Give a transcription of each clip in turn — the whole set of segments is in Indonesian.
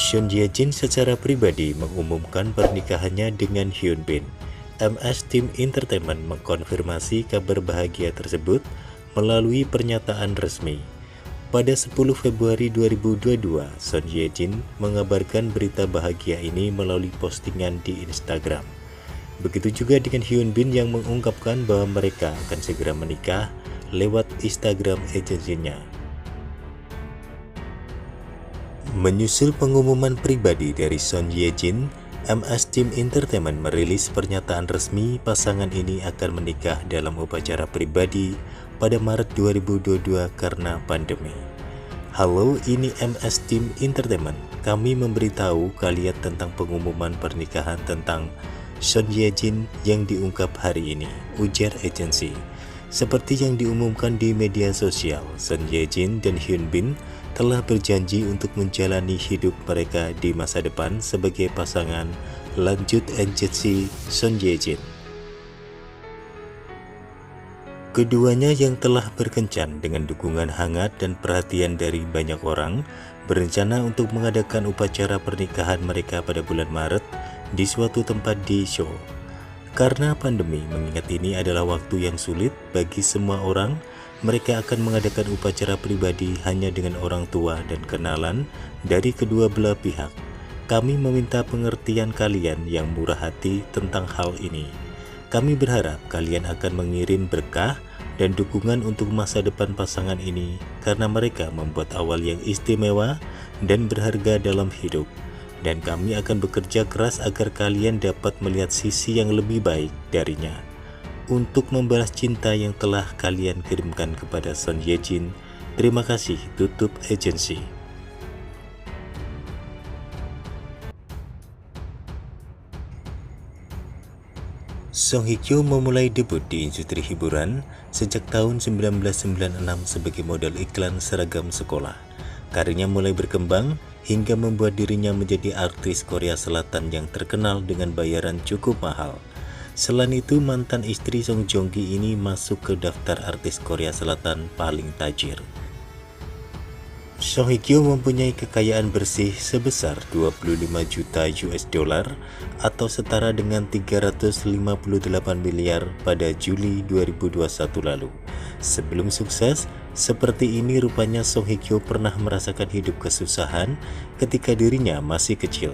Son Ye Jin secara pribadi mengumumkan pernikahannya dengan Hyun Bin. MS Team Entertainment mengkonfirmasi kabar bahagia tersebut melalui pernyataan resmi. Pada 10 Februari 2022, Son Ye Jin mengabarkan berita bahagia ini melalui postingan di Instagram. Begitu juga dengan Hyun Bin yang mengungkapkan bahwa mereka akan segera menikah lewat Instagram agensinya. Menyusul pengumuman pribadi dari Son Ye Jin, MS Team Entertainment merilis pernyataan resmi pasangan ini akan menikah dalam upacara pribadi pada Maret 2022 karena pandemi. Halo, ini MS Team Entertainment. Kami memberitahu kalian tentang pengumuman pernikahan tentang Son Ye Jin yang diungkap hari ini, ujar agensi. Seperti yang diumumkan di media sosial, Son Ye Jin dan Hyun Bin telah berjanji untuk menjalani hidup mereka di masa depan sebagai pasangan, lanjut agensi Son Ye Jin. Keduanya yang telah berkencan dengan dukungan hangat dan perhatian dari banyak orang, berencana untuk mengadakan upacara pernikahan mereka pada bulan Maret di suatu tempat di Seoul. Karena pandemi, mengingat ini adalah waktu yang sulit bagi semua orang, mereka akan mengadakan upacara pribadi hanya dengan orang tua dan kenalan dari kedua belah pihak. Kami meminta pengertian kalian yang murah hati tentang hal ini. Kami berharap kalian akan mengirim berkah dan dukungan untuk masa depan pasangan ini karena mereka membuat awal yang istimewa dan berharga dalam hidup. Dan kami akan bekerja keras agar kalian dapat melihat sisi yang lebih baik darinya. Untuk membalas cinta yang telah kalian kirimkan kepada Son Ye Jin, terima kasih, tutup agensi. Song Hye Kyo memulai debut di industri hiburan sejak tahun 1996 sebagai model iklan seragam sekolah. Karirnya mulai berkembang hingga membuat dirinya menjadi artis Korea Selatan yang terkenal dengan bayaran cukup mahal. Selain itu, mantan istri Song Joong Ki ini masuk ke daftar artis Korea Selatan paling tajir. Song Hye Kyo mempunyai kekayaan bersih sebesar 25 juta US dollar atau setara dengan 358 miliar pada Juli 2021 lalu. Sebelum sukses seperti ini, rupanya Song Hye Kyo pernah merasakan hidup kesusahan ketika dirinya masih kecil,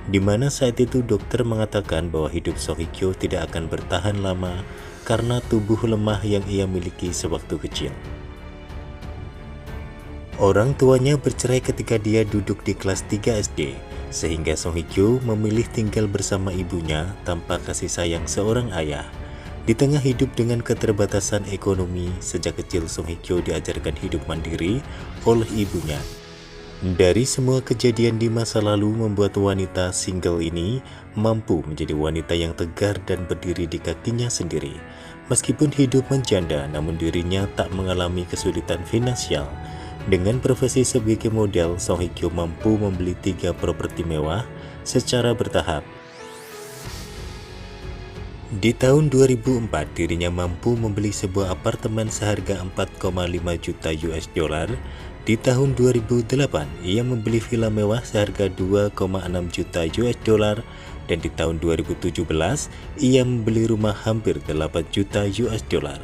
di mana saat itu dokter mengatakan bahwa hidup Song Hye Kyo tidak akan bertahan lama karena tubuh lemah yang ia miliki sewaktu kecil. Orang tuanya bercerai ketika dia duduk di kelas 3 SD, sehingga Song Hye Kyo memilih tinggal bersama ibunya tanpa kasih sayang seorang ayah. Di tengah hidup dengan keterbatasan ekonomi, sejak kecil Song Hye Kyo diajarkan hidup mandiri oleh ibunya. Dari semua kejadian di masa lalu membuat wanita single ini mampu menjadi wanita yang tegar dan berdiri di kakinya sendiri. Meskipun hidup menjanda, namun dirinya tak mengalami kesulitan finansial. Dengan profesi sebagai model, Song Hye Kyo mampu membeli 3 properti mewah secara bertahap. Di tahun 2004, dirinya mampu membeli sebuah apartemen seharga 4,5 juta US dollar. Di tahun 2008, ia membeli villa mewah seharga 2,6 juta US dollar. Dan di tahun 2017, ia membeli rumah hampir 8 juta US dollar.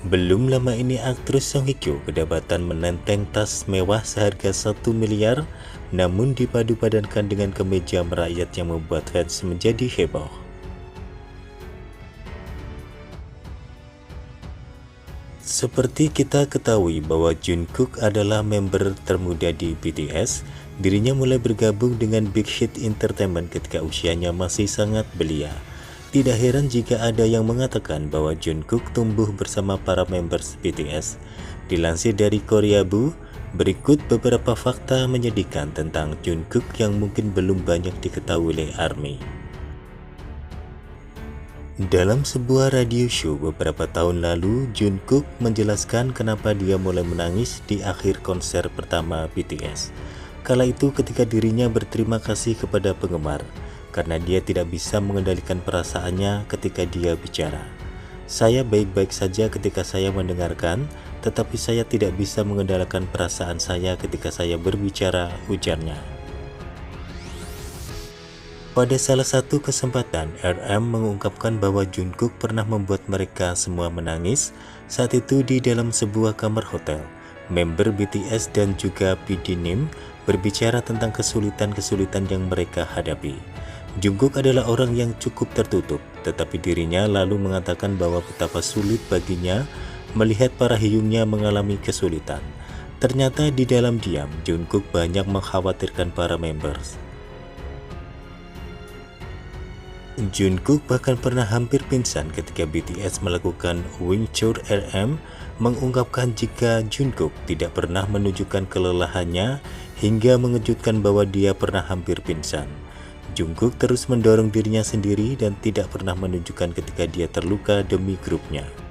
Belum lama ini, aktris Song Hye Kyo kedapatan menenteng tas mewah seharga 1 miliar, namun dipadu-padankan dengan kemeja merakyat yang membuat fans menjadi heboh. Seperti kita ketahui bahwa Jungkook adalah member termuda di BTS, dirinya mulai bergabung dengan Big Hit Entertainment ketika usianya masih sangat belia. Tidak heran jika ada yang mengatakan bahwa Jungkook tumbuh bersama para members BTS. Dilansir dari Koreabu, berikut beberapa fakta menyedihkan tentang Jungkook yang mungkin belum banyak diketahui oleh ARMY. Dalam sebuah radio show beberapa tahun lalu, Jungkook menjelaskan kenapa dia mulai menangis di akhir konser pertama BTS. Kala itu ketika dirinya berterima kasih kepada penggemar, karena dia tidak bisa mengendalikan perasaannya ketika dia bicara. Saya baik-baik saja ketika saya mendengarkan, tetapi saya tidak bisa mengendalikan perasaan saya ketika saya berbicara, ujarnya. Pada salah satu kesempatan, RM mengungkapkan bahwa Jungkook pernah membuat mereka semua menangis saat itu di dalam sebuah kamar hotel. Member BTS dan juga PD-NIM berbicara tentang kesulitan-kesulitan yang mereka hadapi. Jungkook adalah orang yang cukup tertutup, tetapi dirinya lalu mengatakan bahwa betapa sulit baginya melihat para hiyungnya mengalami kesulitan. Ternyata di dalam diam, Jungkook banyak mengkhawatirkan para members. Jungkook bahkan pernah hampir pingsan ketika BTS melakukan Wingchur. RM mengungkapkan jika Jungkook tidak pernah menunjukkan kelelahannya hingga mengejutkan bahwa dia pernah hampir pingsan. Jungkook terus mendorong dirinya sendiri dan tidak pernah menunjukkan ketika dia terluka demi grupnya.